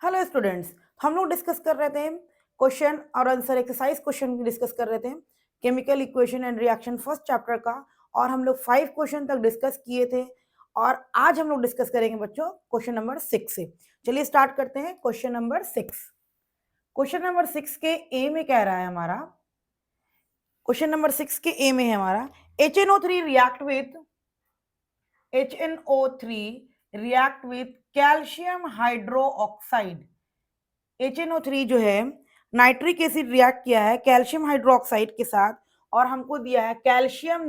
Hello students, हम लोग discuss कर रहे थे क्वेश्चन और आंसर एक्सरसाइज क्वेश्चन डिस्कस कर रहे थे chemical equation and reaction first chapter का। और हम लोग 5 क्वेश्चन तक डिस्कस किए थे और आज हम लोग डिस्कस करेंगे बच्चों क्वेश्चन नंबर 6 से। चलिए स्टार्ट करते हैं क्वेश्चन नंबर 6। क्वेश्चन नंबर 6 के ए में कह रहा है हमारा, क्वेश्चन नंबर 6 के ए में है हमारा HNO3 react with HNO3 react with calcium hydroxide. HNO3 जो है नाइट्रिक एसिड रिएक्ट किया है कैल्शियम हाइड्रोक्साइड के साथ और हमको दिया है कैल्शियम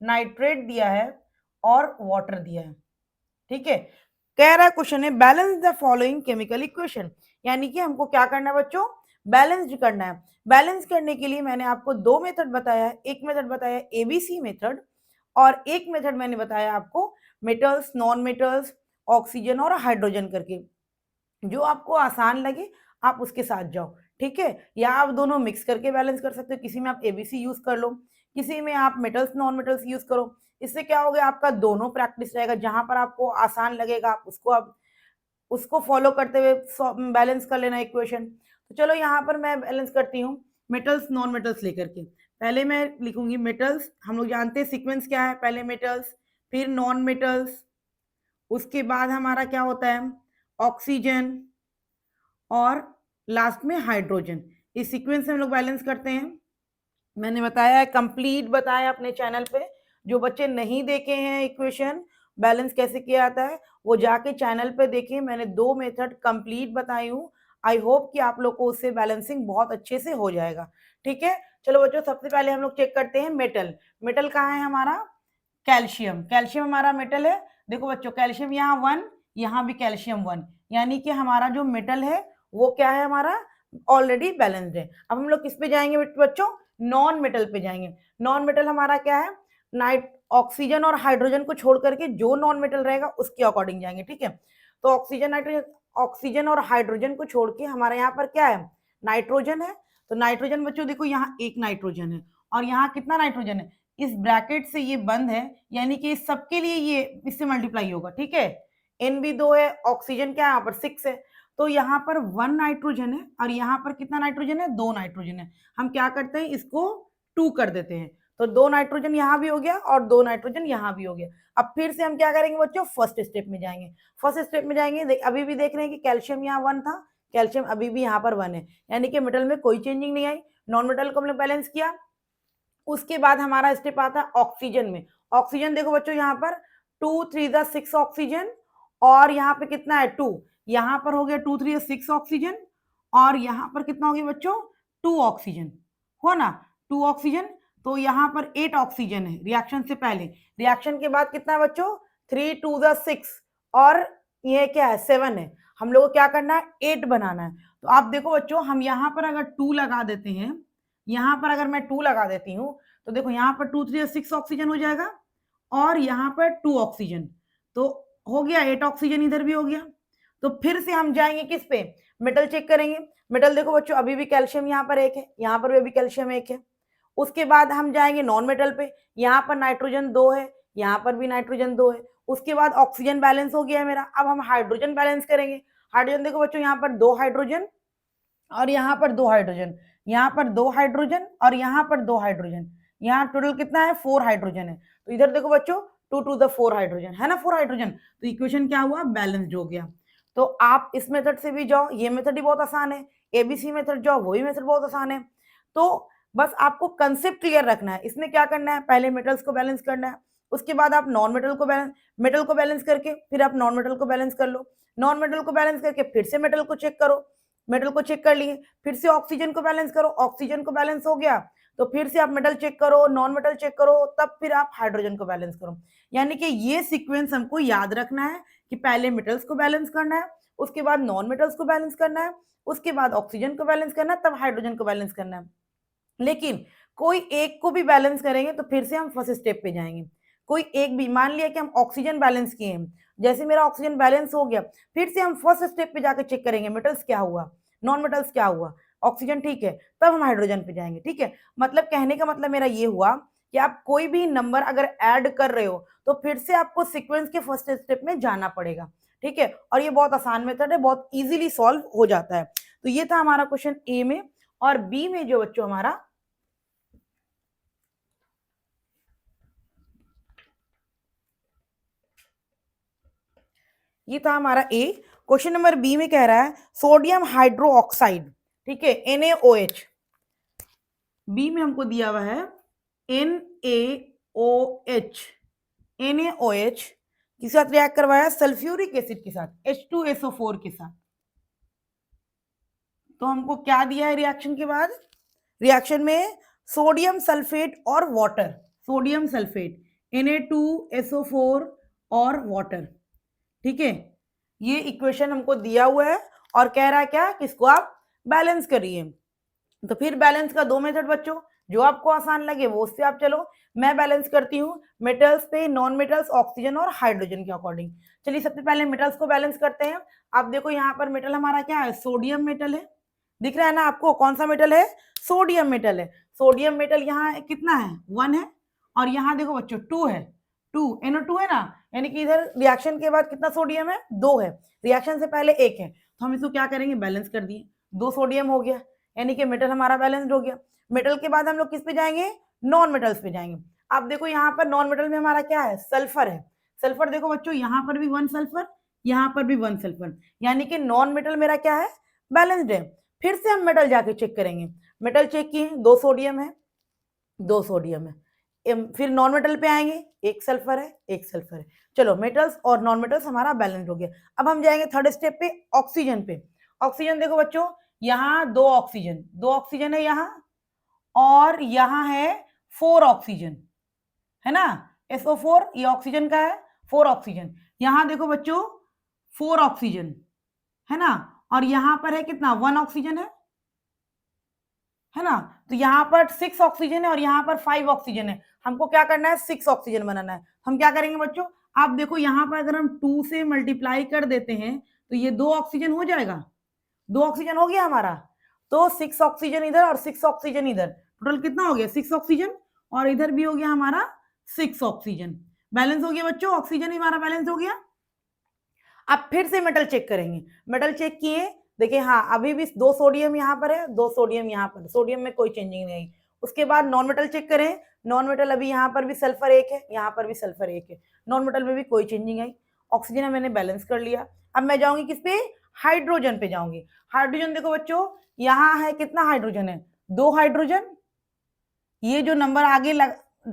नाइट्रेट दिया है और वाटर दिया है। ठीक है, कह रहा है क्वेश्चन है balance the following chemical equation, यानी कि हमको क्या करना है बच्चों, बैलेंस करना है। बैलेंस करने के लिए मैंने आपको दो मेथड बताया है, एक मेथड बताया ABC मेथड और एक मेथड मैंने बताया आपको मेटल्स, नॉन मेटल्स, ऑक्सीजन और हाइड्रोजन करके। जो आपको आसान लगे आप उसके साथ जाओ, ठीक है। या आप दोनों मिक्स करके बैलेंस कर सकते हो, किसी में आप ABC यूज कर लो, किसी में आप मेटल्स नॉन मेटल्स यूज करो। इससे क्या हो गया, आपका दोनों प्रैक्टिस रहेगा, जहां पर आपको आसान लगेगा आप उसको फॉलो करते हुए बैलेंस कर लेना इक्वेशन। तो चलो यहाँ पर मैं बैलेंस करती हूँ मेटल्स नॉन मेटल्स लेकर के। पहले मैं लिखूंगी मेटल्स, हम लोग जानते हैं सीक्वेंस क्या है, पहले मेटल्स फिर नॉन मेटल्स, उसके बाद हमारा क्या होता है ऑक्सीजन और लास्ट में हाइड्रोजन। इस सीक्वेंस से हम लोग बैलेंस करते हैं। मैंने बताया है, कंप्लीट बताया अपने चैनल पे। जो बच्चे नहीं देखे हैं इक्वेशन बैलेंस कैसे किया जाता है वो जाके चैनल पे देखें, मैंने 2 मेथड कंप्लीट बताई हूँ। आई होप कि आप लोग को उससे बैलेंसिंग बहुत अच्छे से हो जाएगा। ठीक है, चलो बच्चों सबसे पहले हम लोग चेक करते हैं मेटल। मेटल कहाँ है हमारा, कैल्शियम हमारा मेटल है। देखो बच्चों कैल्शियम यहाँ 1, यहाँ भी कैल्शियम 1, यानी कि हमारा जो मेटल है वो क्या है हमारा ऑलरेडी बैलेंस्ड है। अब हम लोग किस पे जाएंगे बच्चों, नॉन मेटल पे जाएंगे। नॉन मेटल हमारा क्या है, नाइट ऑक्सीजन और हाइड्रोजन को छोड़ करके जो नॉन मेटल रहेगा उसके अकॉर्डिंग जाएंगे। ठीक है, तो ऑक्सीजन और हाइड्रोजन को छोड़ के हमारे यहाँ पर क्या है, नाइट्रोजन है। तो नाइट्रोजन बच्चों देखो यहाँ एक नाइट्रोजन है और यहाँ कितना नाइट्रोजन है, इस ब्रैकेट से ये बंद है, यानी कि इस सबके लिए ये इससे मल्टीप्लाई होगा। ठीक है, एन भी 2 है, ऑक्सीजन क्या यहाँ पर 6 है, तो यहाँ पर 1 नाइट्रोजन है और यहाँ पर कितना नाइट्रोजन है, 2 नाइट्रोजन है। हम क्या करते हैं इसको 2 कर देते हैं, तो 2 नाइट्रोजन यहाँ भी हो गया और 2 नाइट्रोजन यहाँ भी हो गया। अब फिर से हम क्या करेंगे बच्चों, फर्स्ट स्टेप में जाएंगे। फर्स्ट स्टेप में जाएंगे, अभी भी देख रहे हैं कि कैल्शियम यहाँ 1 था, कैल्शियम अभी भी यहाँ पर 1 है, यानी कि मेटल में कोई चेंजिंग नहीं आई। नॉन मेटल को हमने बैलेंस किया। उसके बाद हमारा स्टेप आता है ऑक्सीजन में। ऑक्सीजन देखो बच्चों यहाँ पर 2 3 6 ऑक्सीजन और यहाँ पे कितना है 2, यहाँ पर हो गया 2 3 6 ऑक्सीजन और यहाँ पर कितना हो गया बच्चों 2 ऑक्सीजन, हुआ ना 2 ऑक्सीजन। तो यहाँ पर 8 ऑक्सीजन है रिएक्शन से पहले, रिएक्शन के बाद कितना है बच्चों 3 2 6 और ये क्या है 7 है। हम लोग को क्या करना है 8 बनाना है। तो आप देखो बच्चों हम यहाँ पर अगर 2 लगा देते हैं, यहाँ पर अगर मैं 2 लगा देती हूँ तो देखो यहाँ पर 2 3 6 ऑक्सीजन हो जाएगा और यहाँ पर 2 ऑक्सीजन, तो हो गया 8 ऑक्सीजन, इधर भी हो गया। तो फिर से हम जाएंगे किस पे, मेटल चेक करेंगे। मेटल देखो बच्चों अभी भी कैल्शियम यहाँ पर 1 है, यहाँ पर भी अभी कैल्शियम 1 है। उसके बाद हम जाएंगे नॉन मेटल पे, यहाँ पर नाइट्रोजन 2 है, यहाँ पर भी नाइट्रोजन 2 है। उसके बाद ऑक्सीजन बैलेंस हो गया है मेरा। अब हम हाइड्रोजन बैलेंस करेंगे। हाइड्रोजन देखो बच्चों यहाँ पर 2 हाइड्रोजन और यहाँ पर 2 हाइड्रोजन, यहाँ पर 2 हाइड्रोजन और यहाँ पर 2 हाइड्रोजन, यहाँ टोटल कितना है 4 हाइड्रोजन है। तो इधर देखो बच्चों 2 टू द 4 हाइड्रोजन है ना, 4 हाइड्रोजन। तो इक्वेशन क्या हुआ, बैलेंस्ड हो गया। तो आप इस मेथड से भी जाओ, ये मेथड ही बहुत आसान है। ABC मेथड जाओ, वही मेथड बहुत आसान है। तो बस आपको कंसेप्ट क्लियर रखना है। इसमें क्या करना है, पहले मेटल्स को बैलेंस करना है, उसके बाद आप नॉन मेटल को बैलेंस करके फिर आप नॉन मेटल को बैलेंस कर लो। नॉन मेटल को बैलेंस करके फिर से मेटल को चेक करो, मेटल को चेक कर लिए, फिर से ऑक्सीजन को बैलेंस करो, ऑक्सीजन को बैलेंस हो गया तो फिर से आप मेटल चेक करो, नॉन मेटल चेक करो, तब फिर आप हाइड्रोजन को बैलेंस करो। यानी कि ये सीक्वेंस हमको याद रखना है कि पहले मेटल्स को बैलेंस करना है, उसके बाद नॉन मेटल्स को बैलेंस करना है, उसके बाद ऑक्सीजन को बैलेंस करना है, तब हाइड्रोजन को बैलेंस करना है। लेकिन कोई एक को भी बैलेंस करेंगे तो फिर से हम फर्स्ट स्टेप पे जाएंगे। कोई एक भी, मान लिया कि हम ऑक्सीजन बैलेंस किए हैं, जैसे मेरा ऑक्सीजन बैलेंस हो गया फिर से हम फर्स्ट स्टेप पे जाकर चेक करेंगे मेटल्स क्या हुआ, नॉन मेटल्स क्या हुआ, ऑक्सीजन ठीक है, तब हम हाइड्रोजन पे जाएंगे। ठीक है, मतलब कहने का मतलब मेरा ये हुआ कि आप कोई भी नंबर अगर ऐड कर रहे हो तो फिर से आपको सीक्वेंस के फर्स्ट स्टेप में जाना पड़ेगा। ठीक है, और ये बहुत आसान मेथड है, बहुत इजीली सॉल्व हो जाता है। तो ये था हमारा क्वेश्चन ए में। और बी में जो बच्चों हमारा ये था हमारा ए। क्वेश्चन नंबर बी में कह रहा है सोडियम हाइड्रो ऑक्साइड, ठीक है, NaOH। बी में हमको दिया हुआ है NaOH। NaOH किसके साथ रिएक्ट करवाया? सल्फ्यूरिक एसिड के साथ, H2SO4 के साथ। तो हमको क्या दिया है रिएक्शन के बाद? रिएक्शन में सोडियम सल्फेट और वाटर, सोडियम सल्फेट Na2SO4 और वाटर, ठीक है। ये इक्वेशन हमको दिया हुआ है और कह रहा है क्या, किसको आप बैलेंस करिए। तो फिर बैलेंस का दो मेथड बच्चों, जो आपको आसान लगे वो उससे आप चलो। मैं बैलेंस करती हूँ मेटल्स पे, नॉन मेटल्स, ऑक्सीजन और हाइड्रोजन के अकॉर्डिंग। चलिए सबसे पहले मेटल्स को बैलेंस करते हैं। आप देखो यहाँ पर मेटल हमारा क्या है? सोडियम मेटल है। दिख रहा है ना आपको? कौन सा मेटल है? सोडियम मेटल है। सोडियम मेटल यहाँ कितना है? 1 है। और यहाँ देखो बच्चों 2 है, 2 NO2 है ना, यानी कि इधर रिएक्शन के बाद कितना सोडियम है? 2 है। रिएक्शन से पहले 1 है, तो हम इसको क्या करेंगे? बैलेंस कर दिए, 2 सोडियम हो गया, यानी कि मेटल हमारा बैलेंस्ड हो गया। मेटल के बाद हम लोग किस पे जाएंगे? नॉन मेटल्स पे जाएंगे। अब देखो यहाँ पर नॉन मेटल में हमारा क्या है? सल्फर है। सल्फर देखो बच्चों, यहाँ पर भी 1 सल्फर, यहाँ पर भी 1 सल्फर, यानी कि नॉन मेटल मेरा क्या है? बैलेंस्ड है। फिर से हम मेटल जाके चेक करेंगे। मेटल चेक किए, 2 सोडियम है, 2 सोडियम है। फिर नॉन मेटल पे आएंगे, 1 सल्फर है, 1 सल्फर है। चलो मेटल्स और नॉन मेटल्स हमारा बैलेंस हो गया। अब हम जाएंगे थर्ड स्टेप पे, ऑक्सीजन पे। ऑक्सीजन देखो बच्चों, यहाँ 2 ऑक्सीजन, 2 ऑक्सीजन है यहाँ, और यहाँ है 4 ऑक्सीजन, है ना। SO4 ये ऑक्सीजन का है, 4 ऑक्सीजन। यहाँ देखो बच्चों 4 ऑक्सीजन, है ना, और यहाँ पर है कितना? 1 ऑक्सीजन है ना। तो यहाँ पर 6 ऑक्सीजन है और यहाँ पर 5 ऑक्सीजन है। हमको क्या करना है? 6 ऑक्सीजन बनाना है। हम क्या करेंगे बच्चों? आप देखो यहाँ पर अगर हम 2 से मल्टीप्लाई कर देते हैं तो ये 2 ऑक्सीजन हो जाएगा, 2 ऑक्सीजन हो गया हमारा। तो 6 ऑक्सीजन इधर और 6 ऑक्सीजन इधर, टोटल कितना हो गया? 6 ऑक्सीजन, और इधर भी हो गया हमारा 6 ऑक्सीजन। बैलेंस हो गया बच्चों, ऑक्सीजन ही हमारा बैलेंस हो गया। अब फिर से मेटल चेक करेंगे। मेटल चेक किए, देखिए हाँ अभी भी 2 सोडियम यहाँ पर है, 2 सोडियम यहाँ पर, सोडियम में कोई चेंजिंग नहीं आई। उसके बाद नॉन मेटल चेक करें, नॉन मेटल अभी यहाँ पर भी सल्फर 1 है, यहाँ पर भी सल्फर 1 है, नॉन मेटल में भी कोई चेंजिंग आई। ऑक्सीजन मैंने बैलेंस कर लिया। अब मैं जाऊंगी किस पे? हाइड्रोजन पे जाऊंगी। हाइड्रोजन देखो बच्चों, यहाँ है कितना हाइड्रोजन है? 2 हाइड्रोजन। ये जो नंबर आगे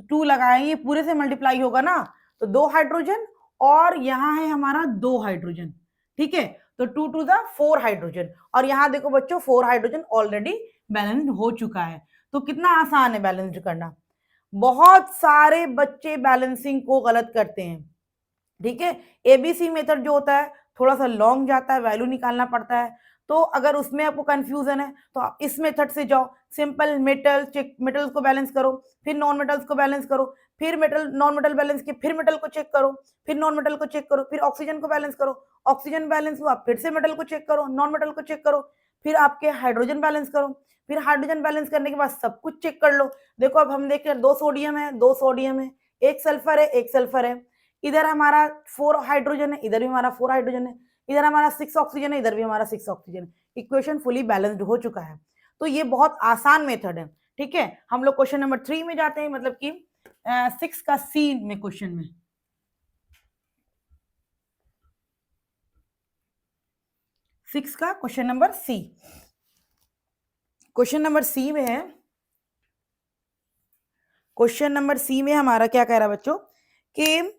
2 लगाए ये पूरे से मल्टीप्लाई होगा ना, तो 2 हाइड्रोजन, और यहाँ है हमारा 2 हाइड्रोजन, ठीक है। तो 2 टू द 4 हाइड्रोजन, और यहाँ देखो बच्चों 4 हाइड्रोजन ऑलरेडी बैलेंस्ड हो चुका है। तो कितना आसान है बैलेंस्ड करना। बहुत सारे बच्चे बैलेंसिंग को गलत करते हैं, ठीक है। ABC मेथड जो होता है थोड़ा सा लॉन्ग जाता है, वैल्यू निकालना पड़ता है। तो अगर उसमें आपको कंफ्यूजन है तो आप इस मेथड से जाओ, सिंपल मेटल चेक, मेटल्स को बैलेंस करो, फिर नॉन मेटल्स को बैलेंस करो, फिर मेटल नॉन मेटल बैलेंस किए, फिर मेटल को चेक करो, फिर नॉन मेटल को चेक करो, फिर ऑक्सीजन को बैलेंस करो, ऑक्सीजन बैलेंस हुआ फिर से मेटल को चेक करो, नॉन मेटल को चेक करो, फिर आपके हाइड्रोजन बैलेंस करो, फिर हाइड्रोजन बैलेंस करने के बाद सब कुछ चेक कर लो। देखो अब हम देख रहे हैं 2 सोडियम है, 2 सोडियम है, 1 सल्फर है, 1 सल्फर है, इधर हमारा 4 हाइड्रोजन है, इधर भी हमारा 4 हाइड्रोजन है, इधर हमारा 6 ऑक्सीजन है, इधर भी हमारा 6 ऑक्सीजन है। इक्वेशन फुली बैलेंस्ड हो चुका है। तो ये बहुत आसान मेथड है, ठीक है। हम लोग क्वेश्चन नंबर 3 में जाते हैं, मतलब कि 6 का सी में क्वेश्चन में। 6 का question number C, question number C में है, क्वेश्चन नंबर सी में हमारा क्या कह रहा है बच्चों कि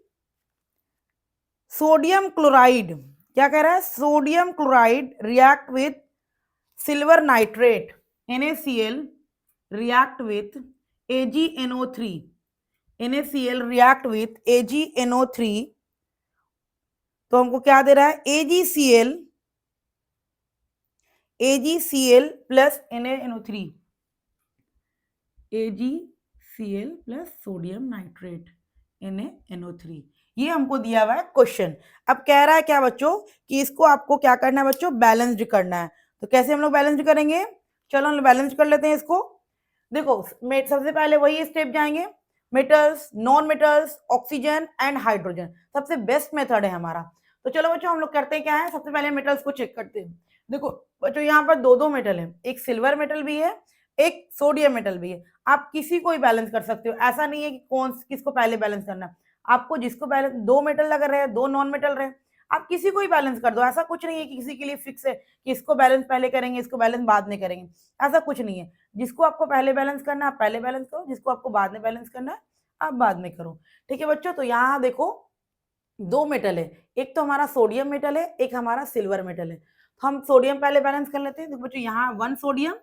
सोडियम क्लोराइड, क्या कह रहा है? Sodium chloride react with silver nitrate NaCl react with AgNO3, NaCl react with AgNO3। तो हमको क्या दे रहा है? AgCl plus NaNO3, AgCl plus sodium nitrate NaNO3, ये हमको दिया हुआ है क्वेश्चन। अब कह रहा है क्या बच्चों कि इसको आपको क्या करना है बच्चों? बैलेंस्ड करना है। तो कैसे हम लोग बैलेंस्ड करेंगे? चलो हम बैलेंस कर लेते हैं इसको। देखो सबसे पहले वही स्टेप जाएंगे, metals, non metals, oxygen and hydrogen, सबसे बेस्ट मेथड है हमारा। तो चलो बच्चों हम लोग करते हैं क्या है, सबसे पहले मेटल्स को चेक करते हैं। देखो बच्चों यहाँ पर दो मेटल है, एक सिल्वर मेटल भी है, एक सोडियम मेटल भी है। आप किसी को ही बैलेंस कर सकते हो, ऐसा नहीं है कि कौन किसको पहले बैलेंस करना है। आपको जिसको बैलेंस, दो मेटल लग रहे हैं, दो नॉन मेटल रहे, आप किसी को ही बैलेंस कर दो। ऐसा कुछ नहीं है कि किसी के लिए फिक्स है कि इसको बैलेंस पहले करेंगे, इसको बैलेंस बाद में करेंगे, ऐसा कुछ नहीं है। जिसको आपको पहले बैलेंस करना है आप पहले बैलेंस करो, जिसको आपको बाद में बैलेंस करना है आप बाद में करो। ठीक है बच्चों, तो यहाँ देखो दो मेटल है, एक तो हमारा सोडियम मेटल है, एक हमारा सिल्वर मेटल है। तो हम सोडियम पहले बैलेंस कर लेते हैं। देखो बच्चों यहाँ 1 सोडियम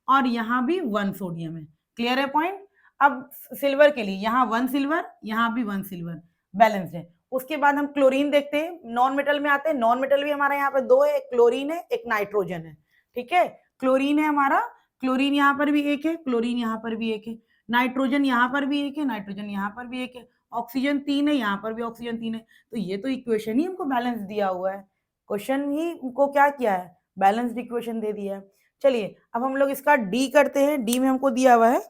और यहाँ भी 1 सोडियम है, क्लियर है पॉइंट। अब सिल्वर के लिए यहाँ 1 सिल्वर, यहाँ भी 1 सिल्वर, बैलेंस है। उसके बाद हम क्लोरीन देखते हैं, नॉन मेटल में आते हैं। नॉन मेटल भी हमारा यहाँ पे दो है, एक क्लोरीन है, एक नाइट्रोजन है। ठीक है, क्लोरीन है हमारा, क्लोरीन यहाँ पर भी एक है, क्लोरीन यहाँ पर भी एक है, नाइट्रोजन यहाँ पर भी एक है, नाइट्रोजन यहाँ पर भी एक है, ऑक्सीजन 3 है, यहाँ पर भी ऑक्सीजन 3 है। तो ये तो इक्वेशन ही हमको बैलेंस दिया हुआ है, क्वेश्चन ही हमको क्या किया है, बैलेंस्ड इक्वेशन दे दिया है। चलिए अब हम लोग इसका डी करते हैं। डी में हमको दिया हुआ है,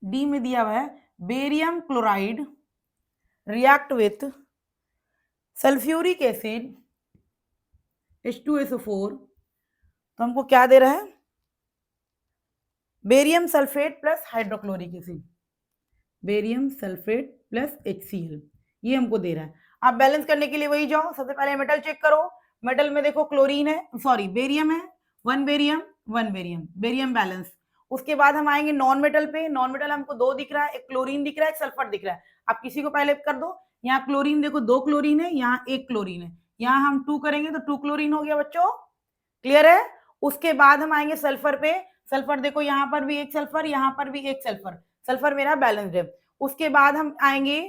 डी में दिया हुआ है barium chloride react with sulphuric acid H2SO4। तो हमको क्या दे रहा है, barium sulphate plus hydrochloric acid, barium sulphate plus HCl, ये हमको दे रहा है। आप बैलेंस करने के लिए वही जाओ, सबसे पहले मेटल चेक करो। मेटल में देखो क्लोरीन है, सॉरी बेरियम है, 1 बेरियम 1 बेरियम, बेरियम बैलेंस। उसके बाद हम आएंगे नॉन मेटल पे। नॉन मेटल हमको दो दिख रहा है, एक क्लोरीन दिख रहा है, एक सल्फर दिख रहा है। आप किसी को पहले कर दो। यहाँ क्लोरीन देखो, दो क्लोरीन है, यहाँ एक क्लोरीन है, यहाँ हम 2 करेंगे तो 2 क्लोरीन हो गया बच्चों, क्लियर है। उसके बाद हम आएंगे सल्फर पे। सल्फर देखो यहाँ पर भी एक सल्फर, यहाँ पर भी एक सल्फर, सल्फर मेरा बैलेंस्ड है। उसके बाद हम आएंगे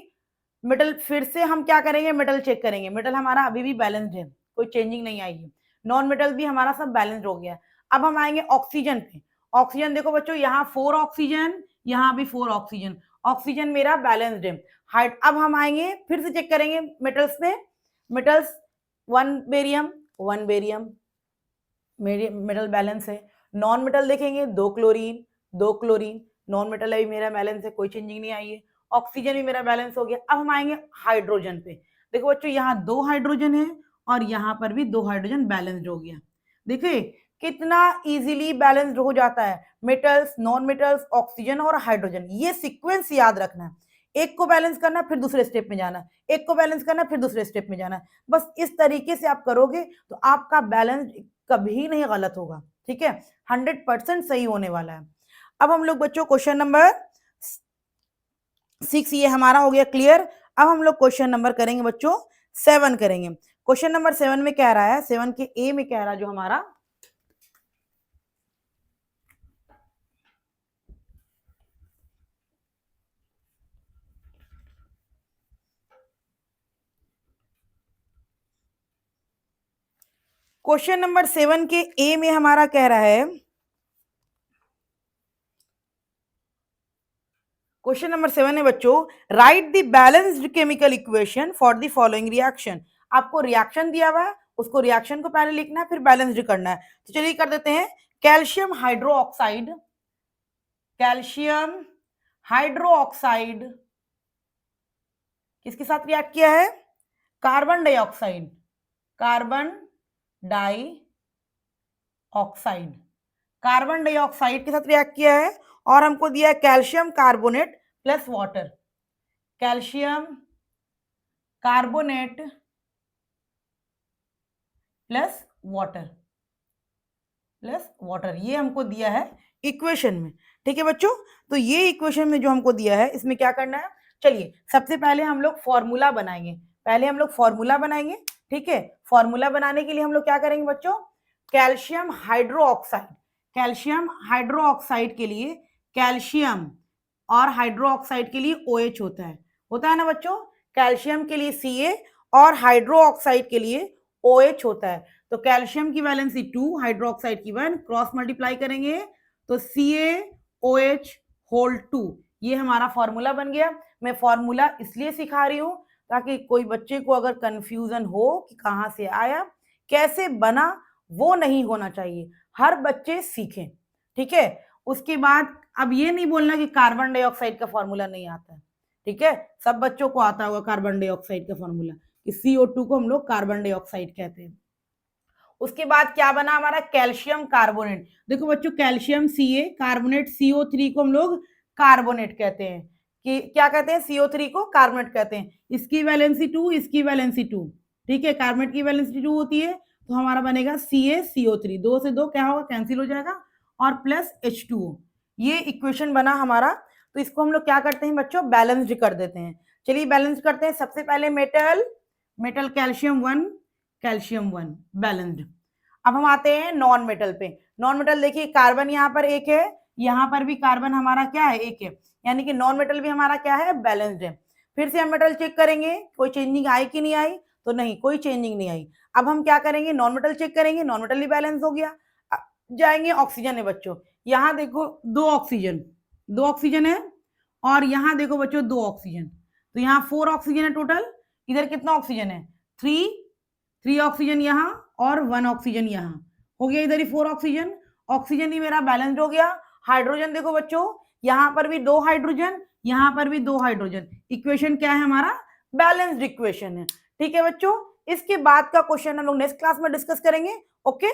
मेटल, फिर से हम क्या करेंगे, मेटल चेक करेंगे। मेटल हमारा अभी भी बैलेंस्ड है, कोई चेंजिंग नहीं आई है। नॉन मेटल भी हमारा सब बैलेंस्ड हो गया। अब हम आएंगे ऑक्सीजन पे। ऑक्सीजन देखो बच्चों, यहाँ 4 ऑक्सीजन, यहाँ भी 4 ऑक्सीजन, ऑक्सीजन मेरा बैलेंस्ड है। हाइड अब हम आएंगे फिर से चेक करेंगे मेटल्स पे। Metals 1 barium 1 barium, metal balance है। नॉन मेटल देखेंगे, दो क्लोरीन दो क्लोरीन, नॉन मेटल भी मेरा बैलेंस है, कोई चेंजिंग नहीं आई है। ऑक्सीजन भी मेरा बैलेंस हो गया। अब हम आएंगे हाइड्रोजन पे। देखो बच्चों यहाँ 2 हाइड्रोजन है और यहाँ पर भी 2 हाइड्रोजन बैलेंस्ड हो गया। देखिए कितना इजीली बैलेंस्ड हो जाता है, मेटल्स, नॉन मेटल्स, ऑक्सीजन और हाइड्रोजन। ये सीक्वेंस याद रखना है, एक को बैलेंस करना फिर दूसरे स्टेप में जाना, एक को बैलेंस करना फिर दूसरे स्टेप में जाना। बस इस तरीके से आप करोगे तो आपका बैलेंस कभी नहीं गलत होगा, ठीक है, 100% सही होने वाला है। अब हम लोग बच्चों क्वेश्चन नंबर 6 ये हमारा हो गया क्लियर। अब हम लोग क्वेश्चन नंबर करेंगे बच्चों 7 करेंगे। क्वेश्चन नंबर 7 में कह रहा है, 7 के ए में कह रहा है जो हमारा, क्वेश्चन नंबर 7 के ए में हमारा कह रहा है, क्वेश्चन नंबर 7 है बच्चों, right the balanced chemical equation for the following reaction. आपको रिएक्शन दिया हुआ है, उसको रिएक्शन को पहले लिखना है फिर बैलेंस्ड करना है। तो चलिए कर देते हैं। कैल्शियम हाइड्रोक्साइड, कैल्शियम हाइड्रोक्साइड किसके साथ रिएक्ट किया है, carbon dioxide, carbon dioxide, carbon dioxide के साथ रिएक्ट किया है। और हमको दिया है calcium carbonate plus water, calcium carbonate plus water, plus water, ये हमको दिया है इक्वेशन में। ठीक है बच्चों, तो ये इक्वेशन में जो हमको दिया है इसमें क्या करना है, चलिए सबसे पहले हम लोग फॉर्मूला बनाएंगे। पहले हम लोग फॉर्मूला बनाएंगे, ठीक है। फॉर्मूला बनाने के लिए हम लोग क्या करेंगे बच्चों, कैल्शियम हाइड्रोक्साइड, कैल्शियम हाइड्रोक्साइड के लिए कैल्शियम और हाइड्रोक्साइड के लिए OH होता है ना बच्चों। कैल्शियम के लिए Ca और हाइड्रोक्साइड के लिए OH होता है। तो कैल्शियम की वैलेंसी 2, हाइड्रोक्साइड की 1, क्रॉस मल्टीप्लाई करेंगे तो CaOH होल 2, ये हमारा फॉर्मूला बन गया। मैं फॉर्मूला इसलिए सिखा रही हूं ताकि कोई बच्चे को अगर कंफ्यूजन हो कि कहां से आया कैसे बना, वो नहीं होना चाहिए, हर बच्चे सीखें, ठीक है। उसके बाद अब ये नहीं बोलना कि कार्बन डाइऑक्साइड का फॉर्मूला नहीं आता है, ठीक है, सब बच्चों को आता होगा कार्बन डाइऑक्साइड का फॉर्मूला। कि CO2 को हम लोग कार्बन डाइऑक्साइड कहते हैं। उसके बाद क्या बना हमारा कैल्शियम कार्बोनेट। देखो बच्चों कैल्शियम Ca, कार्बोनेट CO3 को हम लोग कार्बोनेट कहते हैं। कि क्या कहते हैं, CO3 को कार्बोनेट कहते हैं। इसकी वैलेंसी 2, इसकी वैलेंसी 2, ठीक है, कार्बोनेट की वैलेंसी 2 होती है, तो हमारा बनेगा CaCO3, 2 से 2 क्या होगा, कैंसिल हो जाएगा, और प्लस H2O। ये इक्वेशन बना हमारा। तो इसको हम लोग क्या करते हैं बच्चों, बैलेंस्ड कर देते हैं। चलिए बैलेंस करते हैं। सबसे पहले मेटल कैल्शियम 1, कैल्शियम 1 बैलेंस्ड। अब हम आते हैं नॉन मेटल पे। नॉन मेटल देखिए, कार्बन यहाँ पर एक है, यहाँ पर भी कार्बन हमारा क्या है, एक है, यानी कि नॉन मेटल भी हमारा क्या है, बैलेंस्ड है। फिर से हम मेटल चेक करेंगे, कोई चेंजिंग आई कि नहीं आई, तो नहीं, कोई चेंजिंग नहीं आई। अब हम क्या करेंगे, नॉन मेटल चेक करेंगे, नॉन मेटल भी बैलेंस हो गया। जाएंगे ऑक्सीजन है बच्चों, यहाँ देखो दो ऑक्सीजन है, और यहाँ देखो बच्चों 2 ऑक्सीजन, तो यहाँ 4 ऑक्सीजन है टोटल। इधर कितना ऑक्सीजन है, 3 ऑक्सीजन यहाँ और 1 ऑक्सीजन यहाँ, हो गया इधर ही 4 ऑक्सीजन। ऑक्सीजन ही मेरा बैलेंस्ड हो गया। हाइड्रोजन देखो बच्चों, यहाँ पर भी 2 हाइड्रोजन, यहाँ पर भी 2 हाइड्रोजन। इक्वेशन क्या है हमारा, बैलेंस्ड इक्वेशन है। ठीक है बच्चों, इसके बाद का क्वेश्चन हम लोग नेक्स्ट क्लास में डिस्कस करेंगे। ओके।